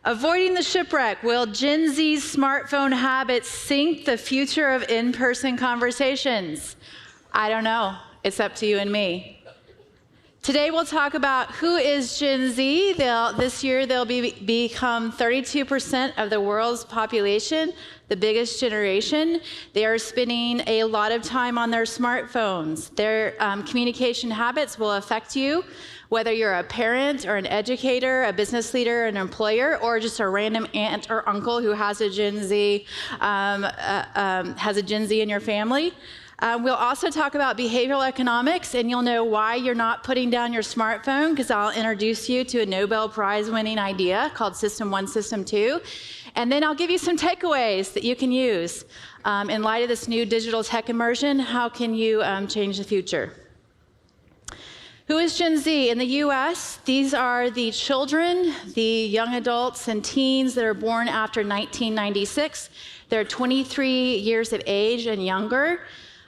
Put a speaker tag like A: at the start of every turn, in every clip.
A: Avoiding the shipwreck. Will Gen Z's smartphone habits sink the future of in-person conversations? I don't know. It's up to you and me. Today we'll talk about who is Gen Z. This year they'll become 32% of the world's population, the biggest generation. They are spending a lot of time on their smartphones. Their communication habits will affect you, whether you're a parent or an educator, a business leader, an employer, or just a random aunt or uncle who has a Gen Z, in your family. We'll also talk about behavioral economics, and you'll know why you're not putting down your smartphone, because I'll introduce you to a Nobel Prize winning idea called System 1, System 2. And then I'll give you some takeaways that you can use. In light of this new digital tech immersion, how can you change the future? Who is Gen Z? In the US, these are the children, the young adults and teens that are born after 1996. They're 23 years of age and younger.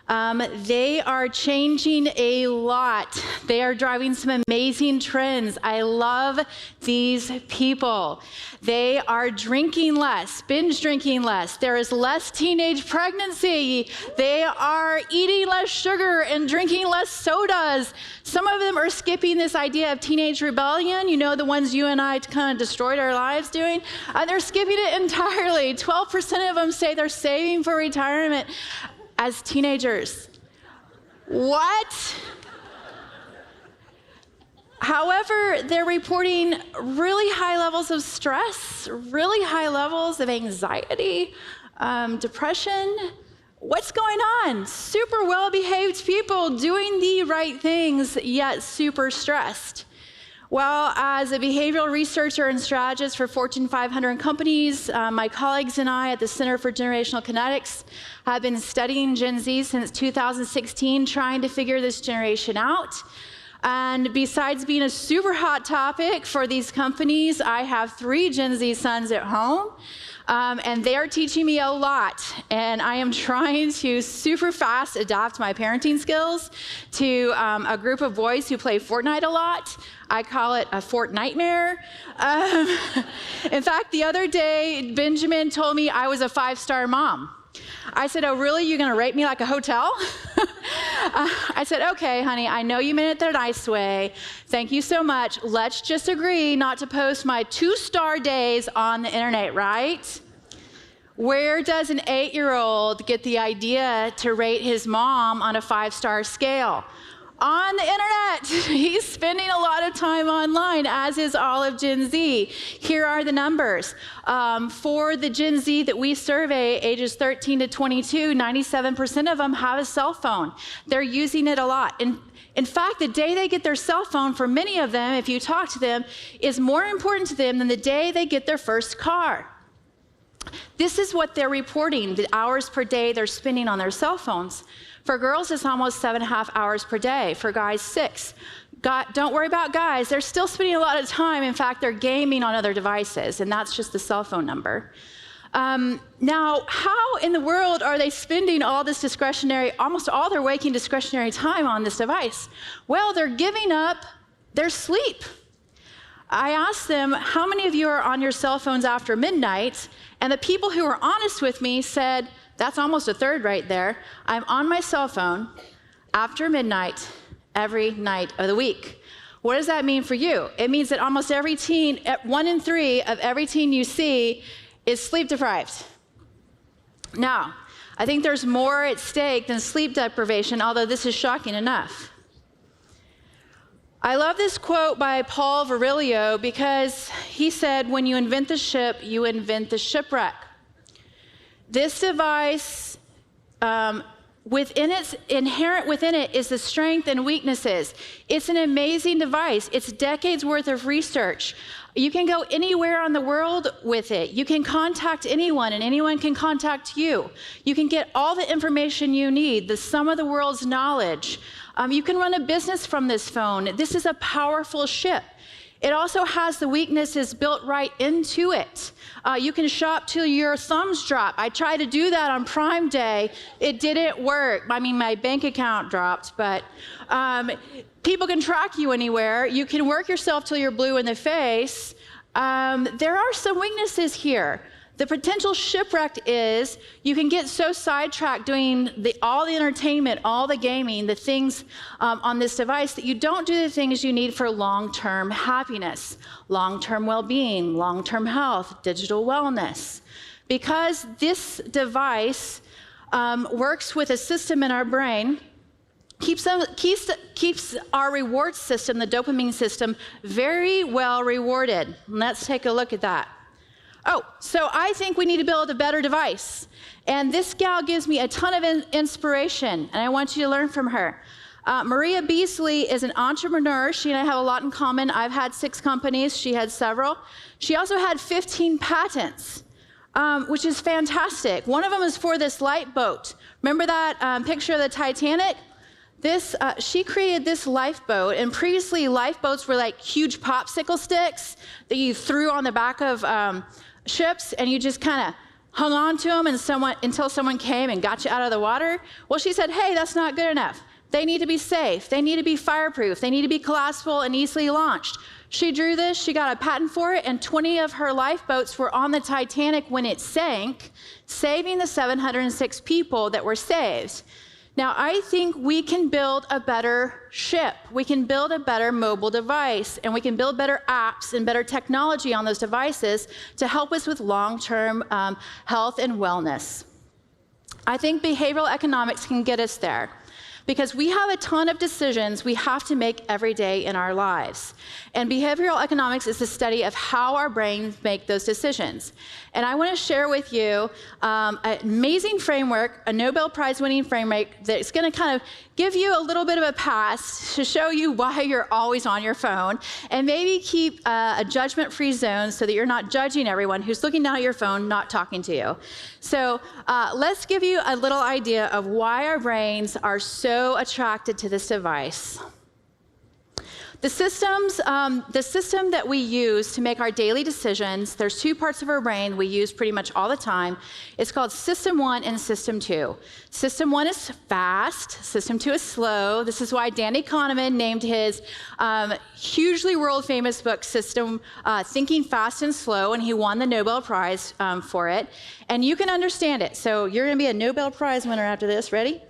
A: They are changing a lot. They are driving some amazing trends. I love these people. They are drinking less, binge drinking less. There is less teenage pregnancy. They are eating less sugar and drinking less sodas. Some of them are skipping this idea of teenage rebellion, you know, the ones you and I kind of destroyed our lives doing. They're skipping it entirely. 12% of them say they're saving for retirement as teenagers. What? However, they're reporting really high levels of stress, really high levels of anxiety, depression. What's going on? Super well-behaved people doing the right things, yet super stressed. Well, as a behavioral researcher and strategist for Fortune 500 companies, my colleagues and I at the Center for Generational Kinetics have been studying Gen Z since 2016, trying to figure this generation out. And besides being a super hot topic for these companies, I have 3 Gen Z sons at home. And they are teaching me a lot. And I am trying to super fast adapt my parenting skills to a group of boys who play Fortnite a lot. I call it a Fort Nightmare. In fact, the other day, Benjamin told me I was a 5-star mom. I said, oh, really? You're going to rate me like a hotel? I said, okay, honey, I know you meant it the nice way. Thank you so much. Let's just agree not to post my 2-star days on the internet, right? Where does an 8-year-old get the idea to rate his mom on a 5-star scale? On the internet. He's spending a lot of time online, as is all of Gen Z. Here are the numbers. For the Gen Z that we survey, ages 13 to 22, 97% of them have a cell phone. They're using it a lot. In fact, the day they get their cell phone, for many of them, if you talk to them, is more important to them than the day they get their first car. This is what they're reporting, the hours per day they're spending on their cell phones. For girls, it's almost 7.5 hours per day. For guys, 6. Don't worry about guys. They're still spending a lot of time. In fact, they're gaming on other devices, and that's just the cell phone number. Now, how in the world are they spending all this discretionary, almost all their waking discretionary time on this device? Well, they're giving up their sleep. I asked them, how many of you are on your cell phones after midnight? And the people who were honest with me said, that's almost a third right there. I'm on my cell phone after midnight every night of the week. What does that mean for you? It means that almost every teen, 1 in 3 of every teen you see is sleep deprived. Now, I think there's more at stake than sleep deprivation, although this is shocking enough. I love this quote by Paul Virilio because he said, when you invent the ship, you invent the shipwreck. This device, inherent within it is the strength and weaknesses. It's an amazing device. It's decades worth of research. You can go anywhere on the world with it. You can contact anyone, and anyone can contact you. You can get all the information you need, the sum of the world's knowledge. You can run a business from this phone. This is a powerful ship. It also has the weaknesses built right into it. You can shop till your thumbs drop. I tried to do that on Prime Day. It didn't work. I mean, my bank account dropped, but people can track you anywhere. You can work yourself till you're blue in the face. There are some weaknesses here. The potential shipwreck is you can get so sidetracked doing all the entertainment, all the gaming, the things on this device that you don't do the things you need for long-term happiness, long-term well-being, long-term health, digital wellness. Because this device works with a system in our brain, keeps our reward system, the dopamine system, very well rewarded. Let's take a look at that. Oh, so I think we need to build a better device. And this gal gives me a ton of inspiration, and I want you to learn from her. Maria Beasley is an entrepreneur. She and I have a lot in common. I've had 6 companies. She had several. She also had 15 patents, which is fantastic. One of them is for this light boat. Remember that picture of the Titanic? She created this lifeboat, and previously lifeboats were like huge popsicle sticks that you threw on the back of ships, and you just kind of hung on to them until someone came and got you out of the water. Well, she said, hey, that's not good enough. They need to be safe. They need to be fireproof. They need to be collapsible and easily launched. She drew this. She got a patent for it, and 20 of her lifeboats were on the Titanic when it sank, saving the 706 people that were saved. Now, I think we can build a better ship. We can build a better mobile device, and we can build better apps and better technology on those devices to help us with long-term health and wellness. I think behavioral economics can get us there, because we have a ton of decisions we have to make every day in our lives. And behavioral economics is the study of how our brains make those decisions. And I want to share with you an amazing framework, a Nobel Prize winning framework that's going to kind of give you a little bit of a pass to show you why you're always on your phone, and maybe keep a judgment-free zone so that you're not judging everyone who's looking down at your phone, not talking to you. So let's give you a little idea of why our brains are so attracted to this device. The system that we use to make our daily decisions, there's 2 parts of our brain we use pretty much all the time. It's called System 1 and System 2. System 1 is fast, System 2 is slow. This is why Danny Kahneman named his hugely world-famous book, Thinking Fast and Slow, and he won the Nobel Prize for it. And you can understand it. So you're going to be a Nobel Prize winner after this. Ready?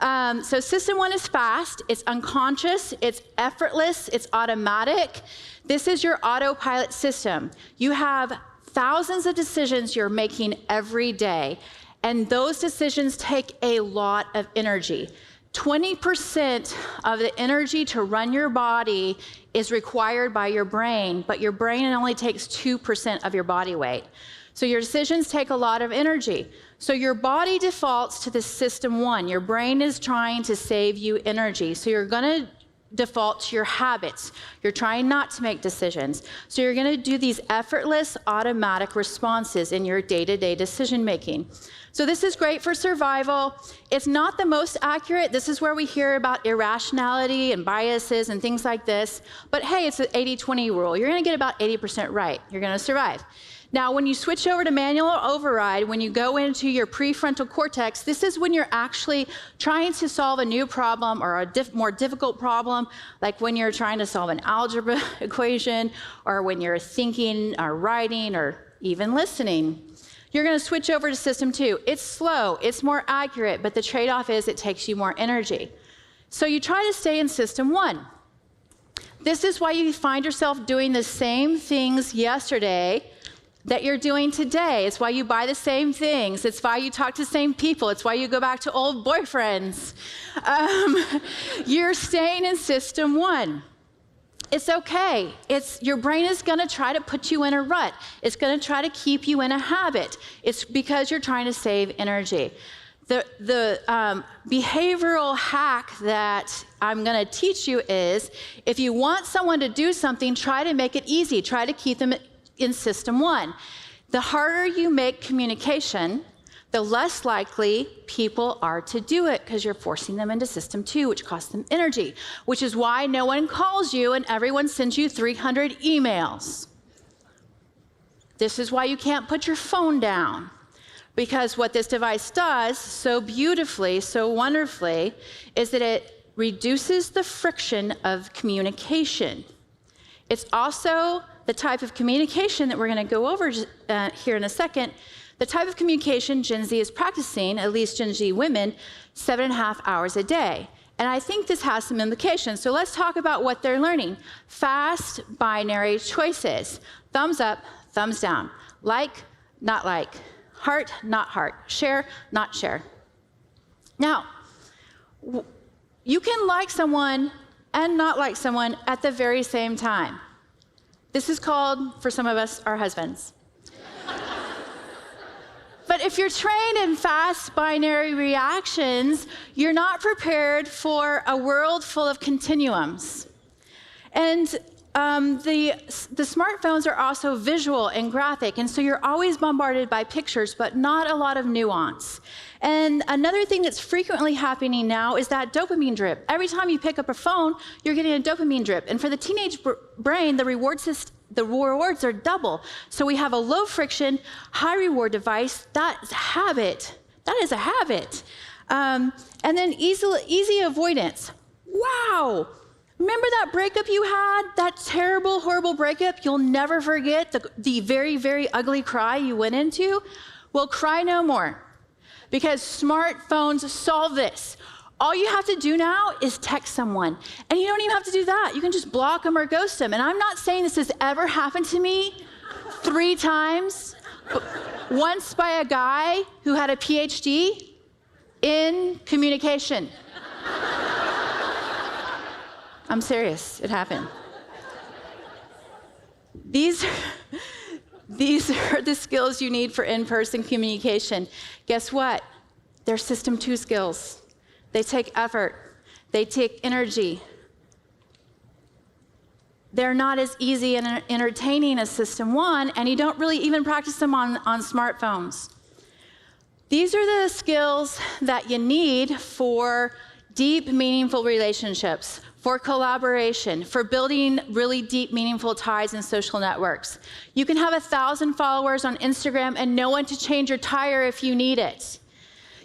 A: So System 1 is fast, it's unconscious, it's effortless, it's automatic. This is your autopilot system. You have thousands of decisions you're making every day, and those decisions take a lot of energy. 20% of the energy to run your body is required by your brain, but your brain only takes 2% of your body weight. So your decisions take a lot of energy. So your body defaults to the System 1. Your brain is trying to save you energy. So you're going to default to your habits. You're trying not to make decisions. So you're going to do these effortless, automatic responses in your day-to-day decision making. So this is great for survival. It's not the most accurate. This is where we hear about irrationality and biases and things like this. But hey, it's an 80-20 rule. You're going to get about 80% right. You're going to survive. Now, when you switch over to manual override, when you go into your prefrontal cortex, this is when you're actually trying to solve a new problem or a more difficult problem, like when you're trying to solve an algebra equation, or when you're thinking or writing or even listening. You're going to switch over to System 2. It's slow, it's more accurate, but the trade-off is it takes you more energy. So you try to stay in System 1. This is why you find yourself doing the same things yesterday that you're doing today. It's why you buy the same things. It's why you talk to the same people. It's why you go back to old boyfriends. You're staying in System 1. It's okay. Your brain is going to try to put you in a rut. It's going to try to keep you in a habit. It's because you're trying to save energy. The behavioral hack that I'm going to teach you is, if you want someone to do something, try to make it easy. Try to keep them in System 1. The harder you make communication, the less likely people are to do it, because you're forcing them into System 2, which costs them energy, which is why no one calls you and everyone sends you 300 emails. This is why you can't put your phone down, because what this device does so beautifully, so wonderfully, is that it reduces the friction of communication. It's also the type of communication that we're going to go over here in a second, the type of communication Gen Z is practicing, at least Gen Z women, 7.5 hours a day. And I think this has some implications. So let's talk about what they're learning. Fast binary choices. Thumbs up, thumbs down. Like, not like. Heart, not heart. Share, not share. Now, you can like someone and not like someone at the very same time. This is called, for some of us, our husbands. But if you're trained in fast binary reactions, you're not prepared for a world full of continuums. And the smartphones are also visual and graphic, and so you're always bombarded by pictures, but not a lot of nuance. And another thing that's frequently happening now is that dopamine drip. Every time you pick up a phone, you're getting a dopamine drip. And for the teenage brain, the rewards are double. So we have a low friction, high reward device. That's habit. That is a habit. And then easy avoidance. Wow. Remember that breakup you had? That terrible, horrible breakup? You'll never forget the very, very ugly cry you went into? Well, cry no more. Because smartphones solve this. All you have to do now is text someone. And you don't even have to do that. You can just block them or ghost them. And I'm not saying this has ever happened to me 3 times. Once by a guy who had a PhD in communication. I'm serious, it happened. These are the skills you need for in-person communication. Guess what? They're System 2 skills. They take effort. They take energy. They're not as easy and entertaining as System 1, and you don't really even practice them on smartphones. These are the skills that you need for deep, meaningful relationships, for collaboration, for building really deep, meaningful ties in social networks. You can have 1,000 followers on Instagram and no one to change your tire if you need it.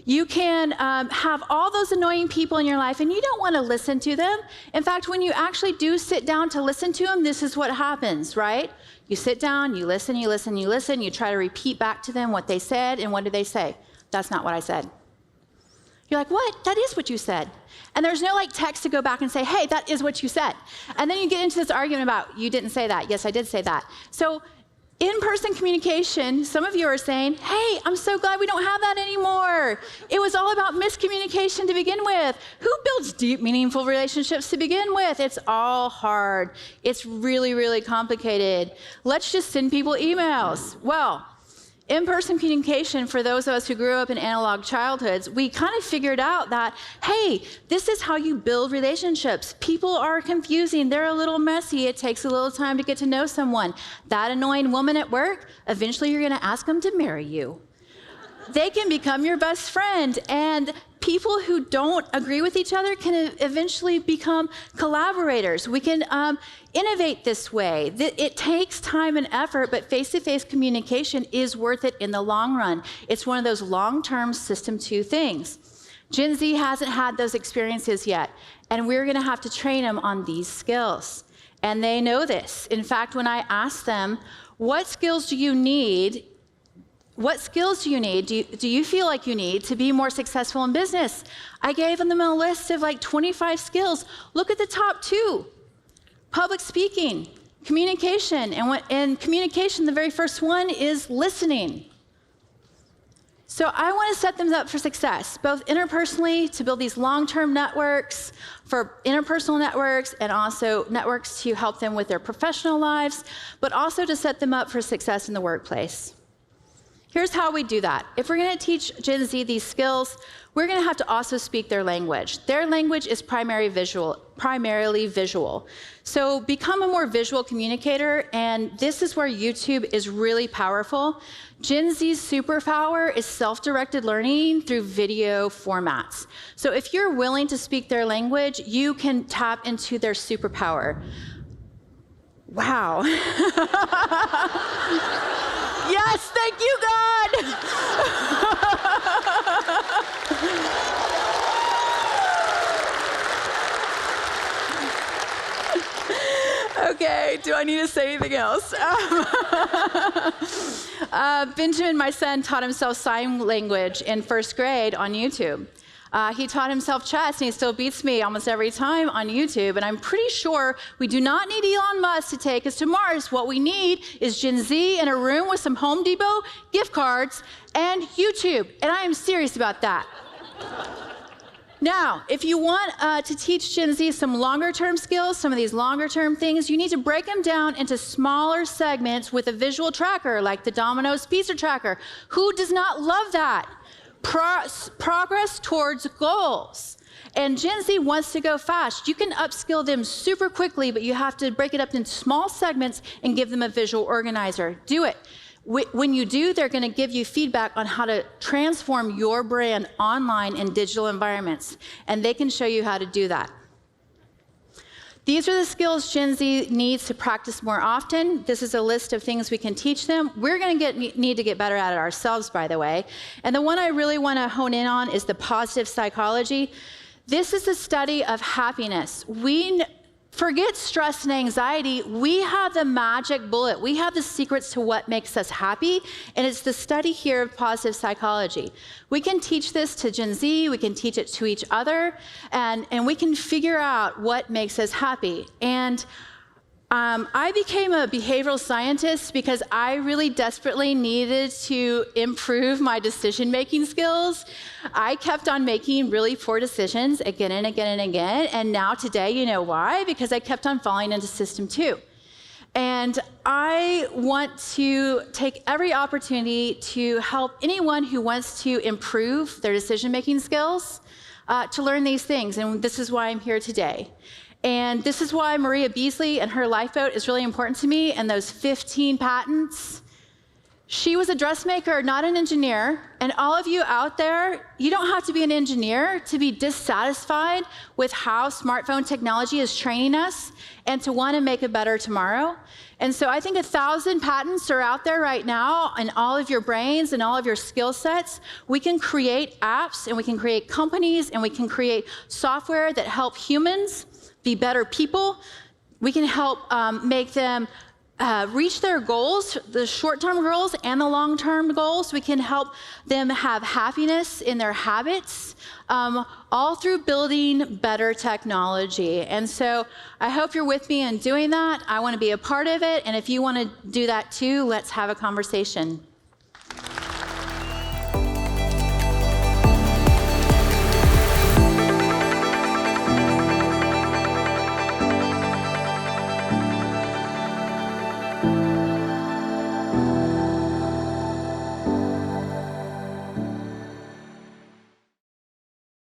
A: You can have all those annoying people in your life and you don't want to listen to them. In fact, when you actually do sit down to listen to them, this is what happens, right? You sit down, you listen, you listen, you listen, you try to repeat back to them what they said, and what do they say? That's not what I said. You're like, what? That is what you said. And there's no like text to go back and say, hey, that is what you said. And then you get into this argument about, you didn't say that. Yes, I did say that. So in-person communication, some of you are saying, hey, I'm so glad we don't have that anymore. It was all about miscommunication to begin with. Who builds deep, meaningful relationships to begin with? It's all hard. It's really, really complicated. Let's just send people emails. Well, in-person communication, for those of us who grew up in analog childhoods, we kind of figured out that, hey, this is how you build relationships. People are confusing. They're a little messy. It takes a little time to get to know someone. That annoying woman at work, eventually you're going to ask them to marry you. They can become your best friend, and people who don't agree with each other can eventually become collaborators. We can innovate this way. It takes time and effort, but face-to-face communication is worth it in the long run. It's one of those long-term System 2 things. Gen Z hasn't had those experiences yet, and we're going to have to train them on these skills. And they know this. In fact, when I asked them, what skills do you need? What skills do you need? Do you feel like you need to be more successful in business? I gave them a list of like 25 skills. Look at the top 2. Public speaking, communication. And in communication, the very first one is listening. So I want to set them up for success, both interpersonally, to build these long-term networks, for interpersonal networks, and also networks to help them with their professional lives, but also to set them up for success in the workplace. Here's how we do that. If we're going to teach Gen Z these skills, we're going to have to also speak their language. Their language is primarily visual. So become a more visual communicator, and this is where YouTube is really powerful. Gen Z's superpower is self-directed learning through video formats. So if you're willing to speak their language, you can tap into their superpower. Wow. Yes, thank you, God. Okay. Okay, do I need to say anything else? Benjamin, my son, taught himself sign language in first grade on YouTube. He taught himself chess, and he still beats me almost every time on YouTube. And I'm pretty sure we do not need Elon Musk to take us to Mars. What we need is Gen Z in a room with some Home Depot gift cards and YouTube. And I am serious about that. Now, if you want to teach Gen Z some longer-term skills, some of these longer-term things, you need to break them down into smaller segments with a visual tracker, like the Domino's Pizza Tracker. Who does not love that? Progress towards goals. And Gen Z wants to go fast. You can upskill them super quickly, but you have to break it up into small segments and give them a visual organizer. Do it. When you do, they're going to give you feedback on how to transform your brand online in digital environments, and they can show you how to do that. These are the skills Gen Z needs to practice more often. This is a list of things we can teach them. We're going to need to get better at it ourselves, by the way. And the one I really want to hone in on is the positive psychology. This is a study of happiness. Forget stress and anxiety. We have the magic bullet. We have the secrets to what makes us happy, and it's the study here of positive psychology. We can teach this to Gen Z, we can teach it to each other, and we can figure out what makes us happy. And I became a behavioral scientist because I really desperately needed to improve my decision-making skills. I kept on making really poor decisions again and again and again, and now today, you know why? Because I kept on falling into system 2. And I want to take every opportunity to help anyone who wants to improve their decision-making skills to learn these things, and this is why I'm here today. And this is why Maria Beasley and her lifeboat is really important to me, and those 15 patents. She was a dressmaker, not an engineer. And all of you out there, you don't have to be an engineer to be dissatisfied with how smartphone technology is training us and to want to make a better tomorrow. And so I think 1,000 patents are out there right now in all of your brains and all of your skill sets. We can create apps, and we can create companies, and we can create software that help humans be better people. We can help make them reach their goals, the short-term goals and the long-term goals. We can help them have happiness in their habits, all through building better technology. And so I hope you're with me in doing that. I want to be a part of it. And if you want to do that too, let's have a conversation.